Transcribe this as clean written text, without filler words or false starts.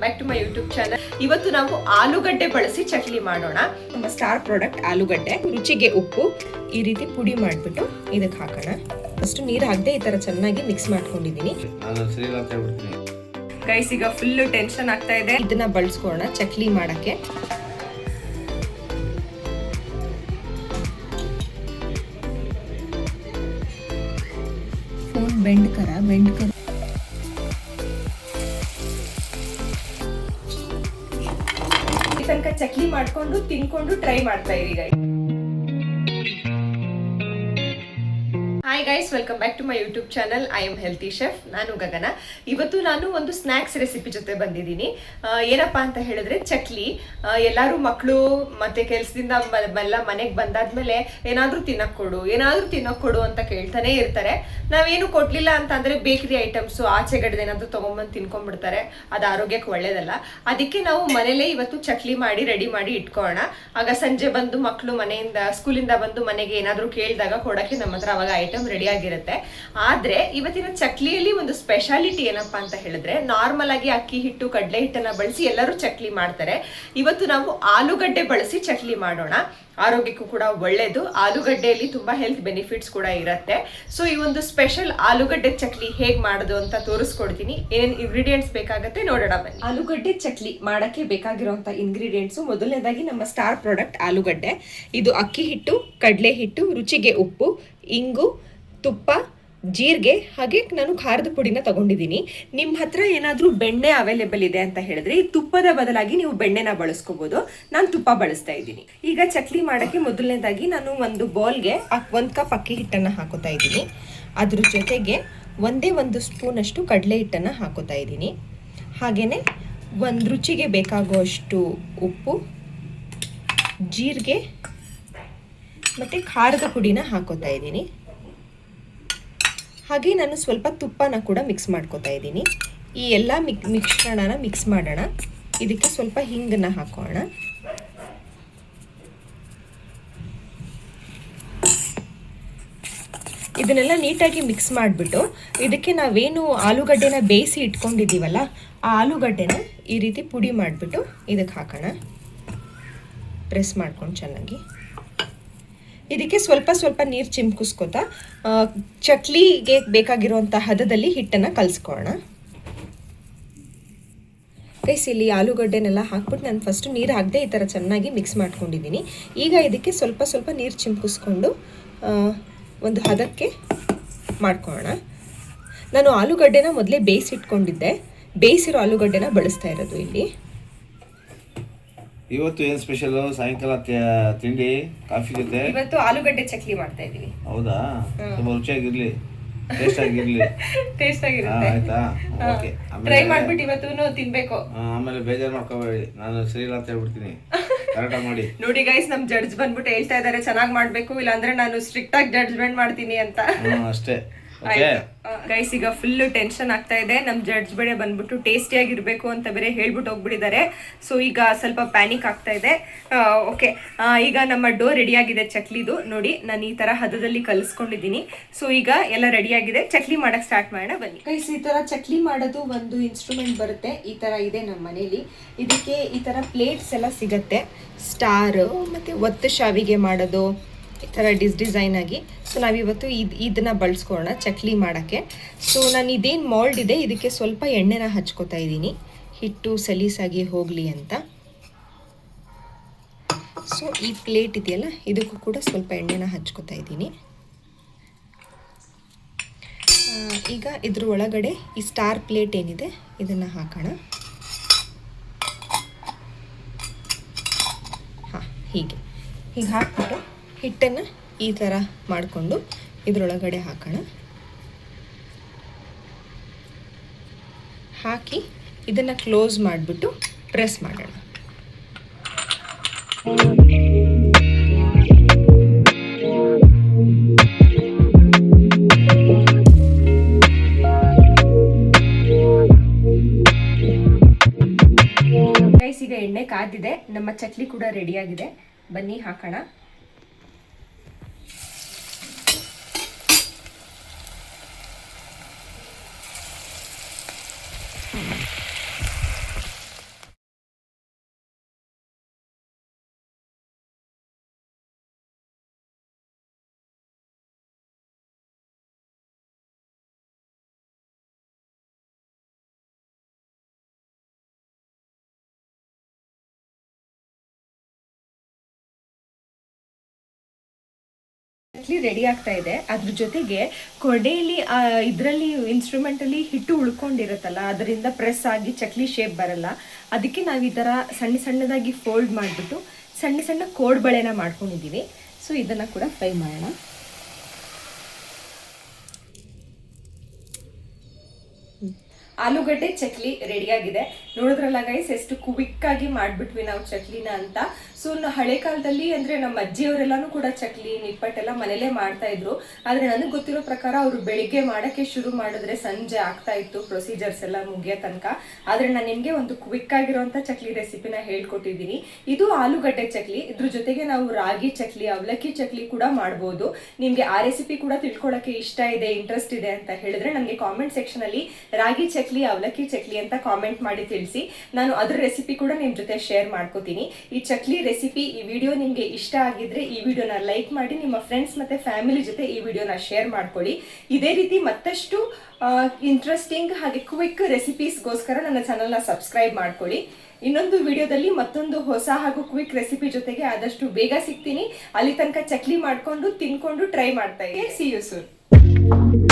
Back to my YouTube channel. ಇವತ್ತು ನಾವು ಆಲೂಗಡ್ಡೆ ಬಳಸಿ ಚಟ್ನಿ ಮಾಡೋಣ. ನಮ್ಮ ಸ್ಟಾರ್ ಪ್ರಾಡಕ್ಟ್ ಆಲೂಗಡ್ಡೆ. ರುಚಿಗೆ ಉಪ್ಪು ಈ ರೀತಿ ಪುಡಿ ಮಾಡಿಬಿಟ್ಟು ಇದಕ್ಕೆ ಹಾಕೋಣ. ಅಷ್ಟು ನೀರು ಹಾಕದೆ ಈ ತರ ಚೆನ್ನಾಗಿ ಮಿಕ್ಸ್ ಮಾಡ್ಕೊಂಡಿದ್ದೀನಿ. ಗೈಸ್ ಈಗ ಫುಲ್ ಟೆನ್ಷನ್ ಆಗ್ತಾ ಇದೆ. ಇದನ್ನ ಬಳಸ್ಕೊಳ್ಳೋಣ ಚಟ್ನಿ ಮಾಡಕ್ಕೆ. ಫೋನ್ ಬೆಂಡ್ ಕರ ತನಕ ಚಕ್ಲಿ ಮಾಡ್ಕೊಂಡು ತಿನ್ಕೊಂಡು ಟ್ರೈ ಮಾಡ್ತಾ ಇರಿ. Hi guys, welcome back to my YouTube channel. I am healthy chef. ನಾನು ಗಗನ. ಇವತ್ತು ನಾನು ಒಂದು ಸ್ನ್ಯಾಕ್ಸ್ ರೆಸಿಪಿ ಜೊತೆ ಬಂದಿದ್ದೀನಿ. ಏನಪ್ಪಾ ಅಂತ ಹೇಳಿದ್ರೆ ಚಕ್ಲಿ. ಎಲ್ಲರೂ ಮಕ್ಕಳು ಮತ್ತೆ ಕೆಲಸದಿಂದ ಎಲ್ಲ ಮನೆಗೆ ಬಂದಾದ್ಮೇಲೆ ಏನಾದ್ರೂ ತಿನ್ನಕ್ ಕೊಡು ಅಂತ ಕೇಳ್ತಾನೆ ಇರ್ತಾರೆ. ನಾವೇನು ಕೊಡ್ಲಿಲ್ಲ ಅಂತಂದ್ರೆ ಬೇಕರಿ ಐಟಮ್ಸ್ ಆಚೆಗಡೆ ಏನಾದ್ರು ತಗೊಂಡ್ಬಂದು ತಿನ್ಕೊಂಡ್ಬಿಡ್ತಾರೆ. ಅದು ಆರೋಗ್ಯಕ್ಕೆ ಒಳ್ಳೇದಲ್ಲ. ಅದಕ್ಕೆ ನಾವು ಮನೇಲೇ ಇವತ್ತು ಚಕ್ಲಿ ಮಾಡಿ ರೆಡಿ ಮಾಡಿ ಇಟ್ಕೊಳ್ಳೋಣ. ಆಗ ಸಂಜೆ ಬಂದು ಮಕ್ಕಳು ಸ್ಕೂಲಿಂದ ಬಂದು ಮನೆಗೆ ಏನಾದ್ರು ಕೇಳಿದಾಗ ಕೊಡಕ್ಕೆ ನಮ್ಮ ಹತ್ರ ಅವಾಗ ಐಟಮ್ ರೆಡಿ ಆಗಿರುತ್ತೆ. ಆದ್ರೆ ಇವತ್ತಿನ ಚಕ್ಲಿಯಲ್ಲಿ ಒಂದು ಸ್ಪೆಷಾಲಿಟಿ ಏನಪ್ಪಾ ಅಂತ ಹೇಳಿದ್ರೆ, ನಾರ್ಮಲ್ ಆಗಿ ಅಕ್ಕಿ ಹಿಟ್ಟು ಕಡಲೆ ಹಿಟ್ಟನ್ನ ಬಳಸಿ ಎಲ್ಲರೂ ಚಕ್ಲಿ ಮಾಡ್ತಾರೆ. ಇವತ್ತು ನಾವು ಆಲೂಗಡ್ಡೆ ಬಳಸಿ ಚಕ್ಲಿ ಮಾಡೋಣ. ಆರೋಗ್ಯಕ್ಕೂ ಕೂಡ ಒಳ್ಳೇದು. ಆಲೂಗಡ್ಡೆಯಲ್ಲಿ ತುಂಬಾ ಹೆಲ್ತ್ ಬೆನಿಫಿಟ್ಸ್ ಕೂಡ ಇರುತ್ತೆ. ಸೊ ಈ ಒಂದು ಸ್ಪೆಷಲ್ ಆಲೂಗಡ್ಡೆ ಚಕ್ಲಿ ಹೇಗ್ ಮಾಡೋದು ಅಂತ ತೋರಿಸ್ಕೊಡ್ತೀನಿ. ಏನೇನ್ ಇಂಗ್ರೀಡಿಯೆಂಟ್ಸ್ ಬೇಕಾಗತ್ತೆ ನೋಡೋಣ ಬನ್ನಿ. ಆಲೂಗಡ್ಡೆ ಚಕ್ಲಿ ಮಾಡಕ್ಕೆ ಬೇಕಾಗಿರುವಂತ ಇಂಗ್ರೀಡಿಯೆಂಟ್ಸ್ ಮೊದಲನೇದಾಗಿ ನಮ್ಮ ಸ್ಟಾರ್ ಪ್ರಾಡಕ್ಟ್ ಆಲೂಗಡ್ಡೆ. ಇದು ಅಕ್ಕಿ ಹಿಟ್ಟು, ಕಡಲೆ ಹಿಟ್ಟು, ರುಚಿಗೆ ಉಪ್ಪು, ಇಂಗು, ತುಪ್ಪ, ಜೀರಿಗೆ, ಹಾಗೆ ನಾನು ಖಾರದ ಪುಡಿನ ತಗೊಂಡಿದ್ದೀನಿ. ನಿಮ್ಮ ಹತ್ರ ಏನಾದರೂ ಬೆಣ್ಣೆ ಅವೈಲೇಬಲ್ ಇದೆ ಅಂತ ಹೇಳಿದ್ರೆ ಈ ತುಪ್ಪದ ಬದಲಾಗಿ ನೀವು ಬೆಣ್ಣೆನ ಬಳಸ್ಕೋಬಹುದು. ನಾನು ತುಪ್ಪ ಬಳಸ್ತಾ ಇದ್ದೀನಿ. ಈಗ ಚಕ್ಲಿ ಮಾಡೋಕ್ಕೆ ಮೊದಲನೇದಾಗಿ ನಾನು ಒಂದು ಬೌಲ್ಗೆ 1 ಕಪ್ ಅಕ್ಕಿ ಹಿಟ್ಟನ್ನು ಹಾಕೋತಾ ಇದ್ದೀನಿ. ಅದ್ರ ಜೊತೆಗೆ ಒಂದು ಸ್ಪೂನ್ ಅಷ್ಟು ಕಡಲೆ ಹಿಟ್ಟನ್ನು ಹಾಕೋತಾ ಇದ್ದೀನಿ. ಹಾಗೆಯೇ ಒಂದು ರುಚಿಗೆ ಬೇಕಾಗುವಷ್ಟು ಉಪ್ಪು, ಜೀರಿಗೆ ಮತ್ತು ಖಾರದ ಪುಡಿನ ಹಾಕೋತಾ ಇದ್ದೀನಿ. ಹಾಗೆ ನಾನು ಸ್ವಲ್ಪ ತುಪ್ಪನ ಕೂಡ ಮಿಕ್ಸ್ ಮಾಡ್ಕೋತಾ ಇದ್ದೀನಿ. ಈ ಎಲ್ಲ ಮಿಶ್ರಣನ ಮಿಕ್ಸ್ ಮಾಡೋಣ. ಇದಕ್ಕೆ ಸ್ವಲ್ಪ ಹಿಂಗನ್ನ ಹಾಕೋಣ. ಇದನ್ನೆಲ್ಲ ನೀಟಾಗಿ ಮಿಕ್ಸ್ ಮಾಡಿಬಿಟ್ಟು ಇದಕ್ಕೆ ನಾವೇನು ಆಲೂಗಡ್ಡೆನ ಬೇಯಿಸಿ ಇಟ್ಕೊಂಡಿದ್ದೀವಲ್ಲ ಆ ಆಲೂಗಡ್ಡೆನ ಈ ರೀತಿ ಪುಡಿ ಮಾಡಿಬಿಟ್ಟು ಇದಕ್ಕೆ ಹಾಕೋಣ. ಪ್ರೆಸ್ ಮಾಡ್ಕೊಂಡು ಚೆನ್ನಾಗಿ ಇದಕ್ಕೆ ಸ್ವಲ್ಪ ನೀರು ಚಿಮ್ಕಿಸ್ಕೊತಾ ಚಕ್ಲಿಗೆ ಬೇಕಾಗಿರುವಂಥ ಹದದಲ್ಲಿ ಹಿಟ್ಟನ್ನು ಕಲಿಸ್ಕೊಳ್ಳೋಣ. ಗೈಸ್ ಇಲ್ಲಿ ಆಲೂಗಡ್ಡೆನೆಲ್ಲ ಹಾಕ್ಬಿಟ್ಟು ನಾನು ಫಸ್ಟು ನೀರು ಹಾಕದೆ ಈ ಥರ ಚೆನ್ನಾಗಿ ಮಿಕ್ಸ್ ಮಾಡ್ಕೊಂಡಿದ್ದೀನಿ. ಈಗ ಇದಕ್ಕೆ ಸ್ವಲ್ಪ ನೀರು ಚಿಮ್ಕಿಸ್ಕೊಂಡು ಒಂದು ಹದಕ್ಕೆ ಮಾಡ್ಕೊಳ್ಳೋಣ. ನಾನು ಆಲೂಗಡ್ಡೆನ ಮೊದಲೇ ಬೇಯಿಸಿಟ್ಕೊಂಡಿದ್ದೆ. ಬೇಯಿಸಿರೋ ಆಲೂಗಡ್ಡೆನ ಬಳಸ್ತಾ ಇರೋದು ಇಲ್ಲಿ. ಇವತ್ತು ಏನ್ ಸ್ಪೆಷಲ್? ಸಾಯಂಕಾಲ ತಿಂಡಿ ಕಾಫಿ ಜೊತೆ ಇವತ್ತು ಆಲೂಗಡ್ಡೆ ಚಕ್ಲಿ ಮಾಡ್ತಾ ಇದ್ದೀನಿ. ಹೌದಾ? ತುಂಬಾ ರುಚಿಯಾಗಿರ್ಲಿ, ಟೇಸ್ಟ್ ಆಗಿರುತ್ತೆ. ಆಯ್ತಾ? ಓಕೆ. ಟ್ರೈ ಮಾಡ್ಬಿಟ್ಟು ಇವತ್ತು ತಿನ್ಬೇಕು. ಆಮೇಲೆ ಬೇಜಾರು ಮಾಡ್ಕೋಬೇಡಿ, ನಾನು ಸರಿ ಇಲ್ಲ ಅಂತ ಹೇಳ್ಬಿಡ್ತೀನಿ. ಕರೆಕ್ಟಾಗಿ ಮಾಡಿ. ನೋಡಿ ಗೈಸ್, ನಮ್ ಜಡ್ಜ್ ಬಂದ್ಬಿಟ್ಟು ಹೇಳ್ತಾ ಇದಾರೆ ಚೆನ್ನಾಗಿ ಮಾಡ್ಬೇಕು, ಇಲ್ಲಾಂದ್ರೆ ನಾನು ಸ್ಟ್ರಿಕ್ಟ್ ಆಗಿ ಜಡ್ಜ್ಮೆಂಟ್ ಮಾಡ್ತೀನಿ ಅಂತ. ಅಷ್ಟೇ. ಗೈಸ್ ಈಗ ಫುಲ್ ಟೆನ್ಷನ್ ಆಗ್ತಾ ಇದೆ. ನಮ್ ಜಡ್ಜ್ ಬೇರೆ ಬಂದ್ಬಿಟ್ಟು ಟೇಸ್ಟಿಯಾಗಿ ಇರಬೇಕು ಅಂತ ಬೇರೆ ಹೇಳ್ಬಿಟ್ಟು ಹೋಗ್ಬಿಟ್ಟಿದ್ದಾರೆ. ಸೊ ಈಗ ಸ್ವಲ್ಪ ಪ್ಯಾನಿಕ್ ಆಗ್ತಾ ಇದೆ. ಓಕೆ, ಈಗ ನಮ್ಮ ಡೋ ರೆಡಿ ಆಗಿದೆ ಚಕ್ಲಿದು. ನೋಡಿ ನಾನು ಈ ತರ ಹದದಲ್ಲಿ ಕಲಿಸ್ಕೊಂಡಿದ್ದೀನಿ. ಸೊ ಈಗ ಎಲ್ಲ ರೆಡಿ ಆಗಿದೆ. ಚಕ್ಲಿ ಮಾಡಕ್ ಸ್ಟಾರ್ಟ್ ಮಾಡೋಣ ಬನ್ನಿ. ಗೈಸ್ ಈ ತರ ಚಕ್ಲಿ ಮಾಡೋದು ಒಂದು ಇನ್ಸ್ಟ್ರೂಮೆಂಟ್ ಬರುತ್ತೆ. ಈ ತರ ಇದೆ ನಮ್ಮ ಮನೇಲಿ. ಇದಕ್ಕೆ ಈ ತರ ಪ್ಲೇಟ್ಸ್ ಎಲ್ಲ ಸಿಗತ್ತೆ. ಸ್ಟಾರ್ ಮತ್ತೆ ಒತ್ತು ಶಾವಿಗೆ ಮಾಡೋದು ಈ ಥರ ಡಿಸೈನ್ ಆಗಿ. ಸೊ ನಾವಿವತ್ತು ಇದನ್ನು ಬಳಸ್ಕೊಳ್ಳೋಣ ಚಕ್ಲಿ ಮಾಡೋಕ್ಕೆ. ಸೊ ನಾನು ಇದೇನು ಮೋಲ್ಡ್ ಇದೆ ಇದಕ್ಕೆ ಸ್ವಲ್ಪ ಎಣ್ಣೆನ ಹಚ್ಕೋತಾ ಇದ್ದೀನಿ, ಹಿಟ್ಟು ಸಲೀಸಾಗಿ ಹೋಗಲಿ ಅಂತ. ಸೊ ಈ ಪ್ಲೇಟ್ ಇದೆಯಲ್ಲ ಇದಕ್ಕೂ ಕೂಡ ಸ್ವಲ್ಪ ಎಣ್ಣೆನ ಹಚ್ಕೋತಾ ಇದ್ದೀನಿ. ಈಗ ಇದ್ರ ಒಳಗಡೆ ಈ ಸ್ಟಾರ್ ಪ್ಲೇಟ್ ಏನಿದೆ ಇದನ್ನು ಹಾಕೋಣ. ಹಾಂ, ಹೀಗೆ ಹಾಕ್ಬಿಟ್ಟು ಹಿಟ್ಟನ್ನು ಈ ಥರ ಮಾಡಿಕೊಂಡು ಇದರೊಳಗಡೆ ಹಾಕೋಣ. ಹಾಕಿ ಇದನ್ನು ಕ್ಲೋಸ್ ಮಾಡಿಬಿಟ್ಟು ಪ್ರೆಸ್ ಮಾಡೋಣ. ಗೈಸ್ ಈಗ ಎಣ್ಣೆ ಕಾದಿದೆ. ನಮ್ಮ ಚಕ್ಲಿ ಕೂಡ ರೆಡಿಯಾಗಿದೆ. ಬನ್ನಿ ಹಾಕೋಣ. ಚಕ್ಲಿ ರೆಡಿ ಆಗ್ತಾ ಇದೆ. ಅದ್ರ ಜೊತೆಗೆ ಕೊಡೆಯಲ್ಲಿ ಇದರಲ್ಲಿ ಇನ್ಸ್ಟ್ರೂಮೆಂಟಲ್ಲಿ ಹಿಟ್ಟು ಉಳ್ಕೊಂಡಿರುತ್ತಲ್ಲ, ಅದರಿಂದ ಪ್ರೆಸ್ ಆಗಿ ಚಕ್ಲಿ ಶೇಪ್ ಬರಲ್ಲ. ಅದಕ್ಕೆ ನಾವು ಈ ಥರ ಸಣ್ಣ ಸಣ್ಣದಾಗಿ ಫೋಲ್ಡ್ ಮಾಡಿಬಿಟ್ಟು ಸಣ್ಣ ಸಣ್ಣ ಕೋಡ್ಬಳೆನ ಮಾಡ್ಕೊಂಡಿದ್ದೀವಿ. ಸೊ ಇದನ್ನು ಕೂಡ ಫ್ರೈ ಮಾಡೋಣ. ಆಲೂಗಡ್ಡೆ ಚಕ್ಲಿ ರೆಡಿಯಾಗಿದೆ. ನೋಡಿದ್ರಲ್ಲ ಗೈಸ್, ಎಷ್ಟು ಕ್ವಿಕ್ಕಾಗಿ ಮಾಡಿಬಿಟ್ವಿ ನಾವು ಚಕ್ಲಿನ ಅಂತ. ಸೊ ಹಳೆ ಕಾಲದಲ್ಲಿ ಅಂದರೆ ನಮ್ಮ ಅಜ್ಜಿಯವರೆಲ್ಲನೂ ಕೂಡ ಚಕ್ಲಿ ನಿಪ್ಪಟ್ಟೆಲ್ಲ ಮನೇಲೇ ಮಾಡ್ತಾ ಇದ್ರು. ಆದರೆ ನನಗೆ ಗೊತ್ತಿರೋ ಪ್ರಕಾರ ಅವರು ಬೆಳಿಗ್ಗೆ ಮಾಡೋಕ್ಕೆ ಶುರು ಮಾಡಿದ್ರೆ ಸಂಜೆ ಆಗ್ತಾ ಇತ್ತು ಪ್ರೊಸೀಜರ್ಸ್ ಎಲ್ಲ ಮುಗಿಯೋ ತನಕ. ಆದರೆ ನಾನು ನಿಮಗೆ ಒಂದು ಕ್ವಿಕ್ ಆಗಿರೋಂಥ ಚಕ್ಲಿ ರೆಸಿಪಿನ ಹೇಳ್ಕೊಟ್ಟಿದ್ದೀನಿ. ಇದು ಆಲೂಗಡ್ಡೆ ಚಕ್ಲಿ. ಇದ್ರ ಜೊತೆಗೆ ನಾವು ರಾಗಿ ಚಕ್ಲಿ, ಅವಲಕ್ಕಿ ಚಕ್ಲಿ ಕೂಡ ಮಾಡ್ಬೋದು. ನಿಮಗೆ ಆ ರೆಸಿಪಿ ಕೂಡ ತಿಳ್ಕೊಳ್ಳೋಕ್ಕೆ ಇಷ್ಟ ಇದೆ, ಇಂಟ್ರೆಸ್ಟ್ ಇದೆ ಅಂತ ಹೇಳಿದ್ರೆ ನನಗೆ ಕಾಮೆಂಟ್ ಸೆಕ್ಷನಲ್ಲಿ ರಾಗಿ ಚಕ್ಲಿ, ಅವಲಕ್ಕಿ ಚಕ್ಲಿ ಅಂತ ಕಾಮೆಂಟ್ ಮಾಡಿ ತಿಳಿಸಿ. ನಾನು ಅದ್ರ ರೆಸಿಪಿ ಕೂಡ ನಿಮ್ಮ ಜೊತೆ ಶೇರ್ ಮಾಡ್ಕೋತೀನಿ. ಈ ಚಕ್ಲಿ ರೆಸಿಪಿ, ಈ ವಿಡಿಯೋ ನಿಮಗೆ ಇಷ್ಟ ಆಗಿದ್ರೆ ಈ ವಿಡಿಯೋನ ಲೈಕ್ ಮಾಡಿ, ನಿಮ್ಮ ಫ್ರೆಂಡ್ಸ್ ಮತ್ತೆ ಫ್ಯಾಮಿಲಿ ಜೊತೆ ಈ ವಿಡಿಯೋನ ಶೇರ್ ಮಾಡ್ಕೊಳ್ಳಿ. ಇದೇ ರೀತಿ ಮತ್ತಷ್ಟು ಇಂಟ್ರೆಸ್ಟಿಂಗ್ ಹಾಗೆ ಕ್ವಿಕ್ ರೆಸಿಪೀಸ್ಗೋಸ್ಕರ ನನ್ನ ಚಾನಲ್ನ ಸಬ್ಸ್ಕ್ರೈಬ್ ಮಾಡ್ಕೊಳ್ಳಿ. ಇನ್ನೊಂದು ವಿಡಿಯೋದಲ್ಲಿ ಮತ್ತೊಂದು ಹೊಸ ಹಾಗೂ ಕ್ವಿಕ್ ರೆಸಿಪಿ ಜೊತೆಗೆ ಆದಷ್ಟು ಬೇಗ ಸಿಗ್ತೀನಿ. ಅಲ್ಲಿ ತನಕ ಚಕ್ಲಿ ಮಾಡ್ಕೊಂಡು ತಿನ್ಕೊಂಡು ಟ್ರೈ ಮಾಡ್ತಾ ಇದ್ದೀನಿ. See you soon.